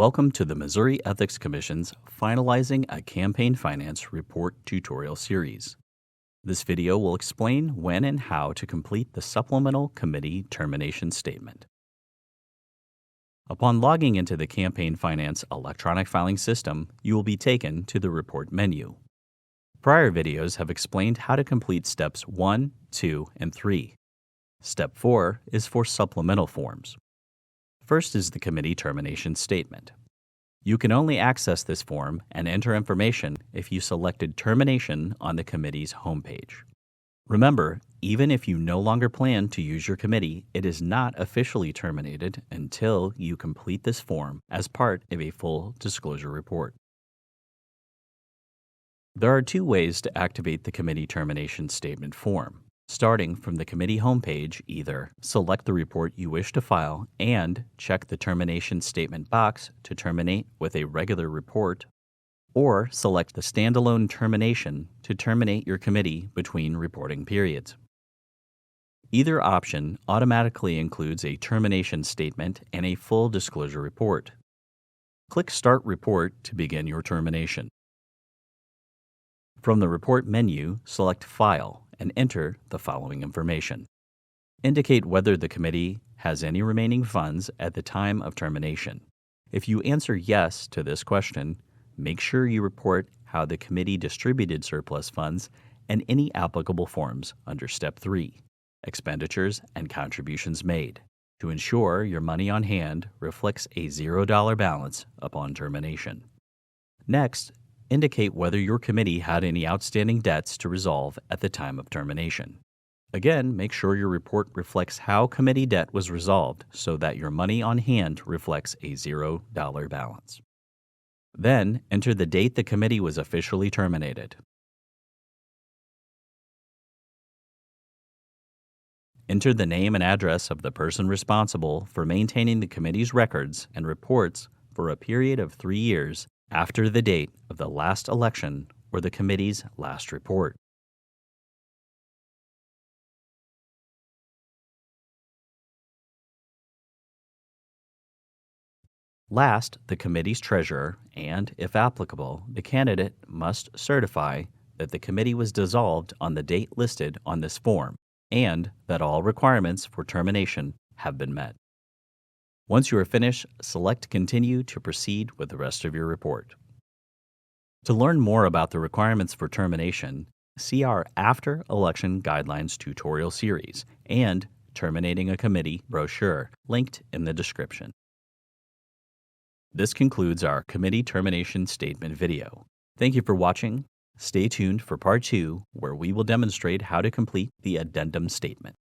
Welcome to the Missouri Ethics Commission's Finalizing a Campaign Finance Report tutorial series. This video will explain when and how to complete the supplemental committee termination statement. Upon logging into the Campaign Finance electronic filing system, you will be taken to the Report menu. Prior videos have explained how to complete Steps 1, 2, and 3. Step 4 is for supplemental forms. First is the Committee Termination Statement. You can only access this form and enter information if you selected Termination on the committee's homepage. Remember, even if you no longer plan to use your committee, it is not officially terminated until you complete this form as part of a full disclosure report. There are two ways to activate the Committee Termination Statement form. Starting from the committee homepage, either select the report you wish to file and check the termination statement box to terminate with a regular report, or select the standalone termination to terminate your committee between reporting periods. Either option automatically includes a termination statement and a full disclosure report. Click Start Report to begin your termination. From the Report menu, select File and enter the following information. Indicate whether the committee has any remaining funds at the time of termination. If you answer yes to this question, make sure you report how the committee distributed surplus funds and any applicable forms under Step 3, Expenditures and Contributions Made, to ensure your money on hand reflects a $0 balance upon termination. Next, indicate whether your committee had any outstanding debts to resolve at the time of termination. Again, make sure your report reflects how committee debt was resolved so that your money on hand reflects a $0 balance. Then, enter the date the committee was officially terminated. Enter the name and address of the person responsible for maintaining the committee's records and reports for a period of 3 years after the date of the last election or the committee's last report. Last, the committee's treasurer and, if applicable, the candidate must certify that the committee was dissolved on the date listed on this form and that all requirements for termination have been met. Once you are finished, select Continue to proceed with the rest of your report. To learn more about the requirements for termination, see our After Election Guidelines tutorial series and Terminating a Committee brochure linked in the description. This concludes our Committee Termination Statement video. Thank you for watching. Stay tuned for Part 2, where we will demonstrate how to complete the Addendum statement.